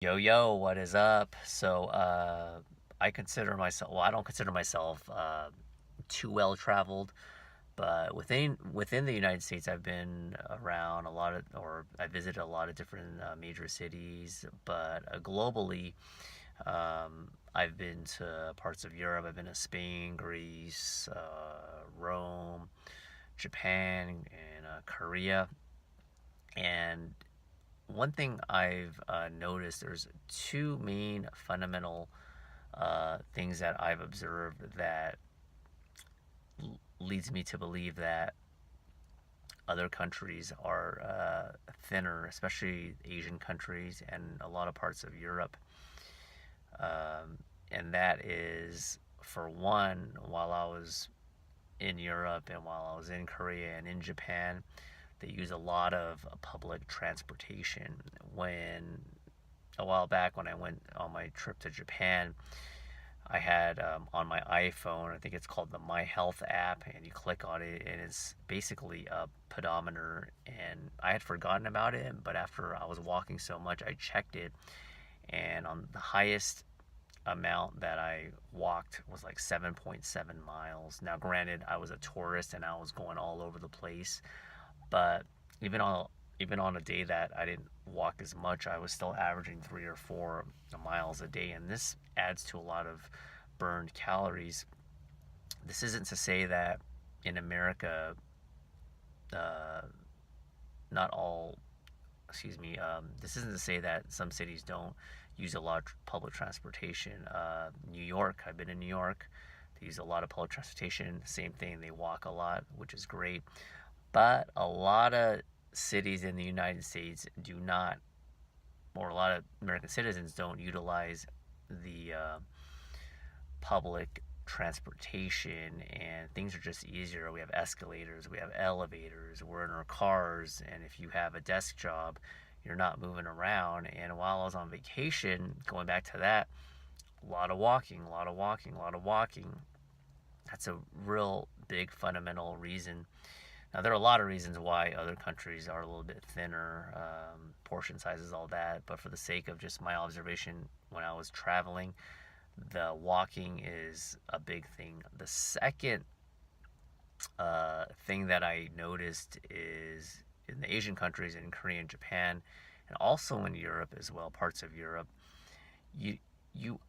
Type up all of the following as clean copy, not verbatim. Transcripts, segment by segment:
Yo, yo, what is up? I consider myself, well, I don't consider myself too well traveled, but within the United States, I've been around a lot of, or I visited a lot of different major cities, but globally, I've been to parts of Europe. I've been to Spain, Greece, Rome, Japan, and Korea. And one thing I've noticed, there's two main fundamental things that I've observed that leads me to believe that other countries are thinner, especially Asian countries and a lot of parts of Europe. And that is, for one, while I was in Europe and while I was in Korea and in Japan, they use a lot of public transportation. When a while back when I went on my trip to Japan, I had on my iPhone, I think it's called the My Health app, and you click on it, and it's basically a pedometer. And I had forgotten about it, but after I was walking so much, I checked it, and on the highest amount that I walked was like 7.7 miles. Now, granted, I was a tourist and I was going all over the place, but even on even on a day that I didn't walk as much, I was still averaging 3 or 4 miles a day, and this adds to a lot of burned calories. This isn't to say that in America, uh, not all, excuse me, this isn't to say that some cities don't use a lot of public transportation. New York, I've been in New York. They use a lot of public transportation. Same thing, they walk a lot, which is great. But a lot of cities in the United States do not, or a lot of American citizens don't utilize the public transportation, and things are just easier. We have escalators, we have elevators, we're in our cars, and if you have a desk job, you're not moving around. And while I was on vacation, going back to that, a lot of walking, a lot of walking, a lot of walking. That's a real big fundamental reason. Now, there are a lot of reasons why other countries are a little bit thinner, portion sizes, all that. But for the sake of just my observation when I was traveling, the walking is a big thing. The second thing that I noticed is in the Asian countries, in Korea and Japan, and also in Europe as well, parts of Europe, you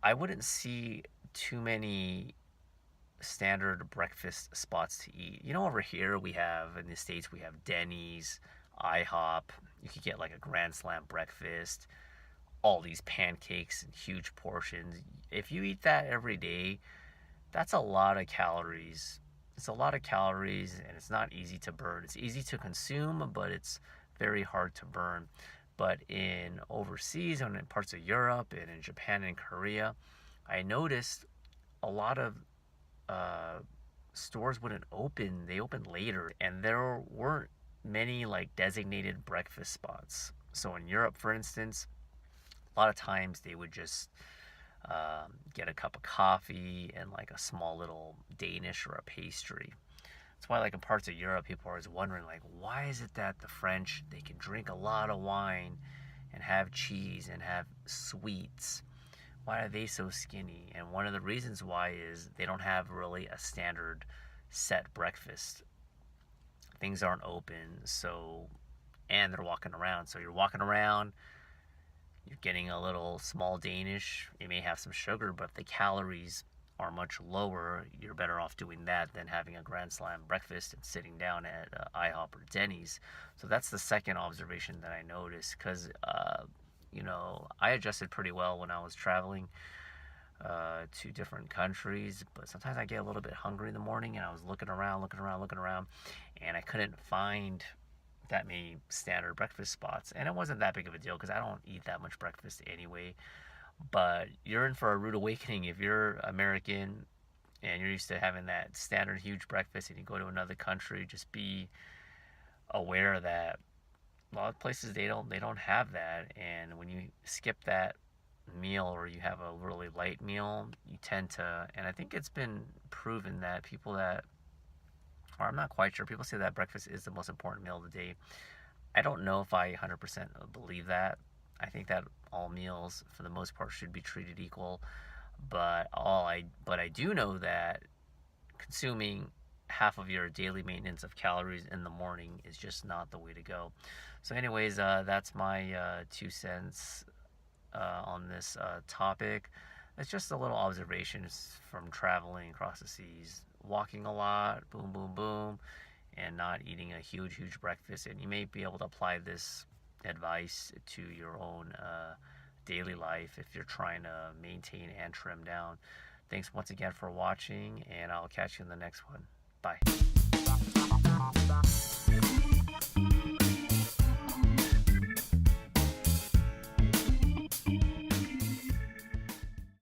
I wouldn't see too many standard breakfast spots to eat. Over here we have in the States, we have Denny's, IHOP. You could get like a Grand Slam breakfast, all these pancakes and huge portions. If you eat that every day, that's a lot of calories. It's a lot of calories, and it's not easy to burn. It's easy to consume, but it's very hard to burn. But in overseas and in parts of Europe and in Japan and Korea, I noticed a lot of uh, stores wouldn't open. They opened later, and there weren't many like designated breakfast spots. So in Europe, for instance, a lot of times they would just get a cup of coffee and like a small little Danish or a pastry. That's why, like in parts of Europe, people are always wondering, like, why is it that the French, they can drink a lot of wine and have cheese and have sweets? Why are they so skinny? And one of the reasons why is they don't have really a standard set breakfast. Things aren't open, so, and they're walking around. So you're walking around, you're getting a little small Danish. You may have some sugar, but if the calories are much lower, you're better off doing that than having a Grand Slam breakfast and sitting down at IHOP or Denny's. So that's the second observation that I noticed, because I adjusted pretty well when I was traveling to different countries, but sometimes I get a little bit hungry in the morning, and I was looking around, and I couldn't find that many standard breakfast spots. And it wasn't that big of a deal because I don't eat that much breakfast anyway. But you're in for a rude awakening if you're American and you're used to having that standard huge breakfast and you go to another country. Just be aware that a lot of places they don't have that, and when you skip that meal or you have a really light meal, you tend to, and I think it's been proven that people that, or I'm not quite sure, people say that breakfast is the most important meal of the day. I don't know if I 100% believe that. I think that all meals, for the most part, should be treated equal. But I do know that consuming half of your daily maintenance of calories in the morning is just not the way to go. So, anyways, that's my 2 cents on this topic. It's just a little observations from traveling across the seas, walking a lot, boom, boom, boom, and not eating a huge breakfast. And you may be able to apply this advice to your own daily life if you're trying to maintain and trim down. Thanks once again for watching, and I'll catch you in the next one. Bye.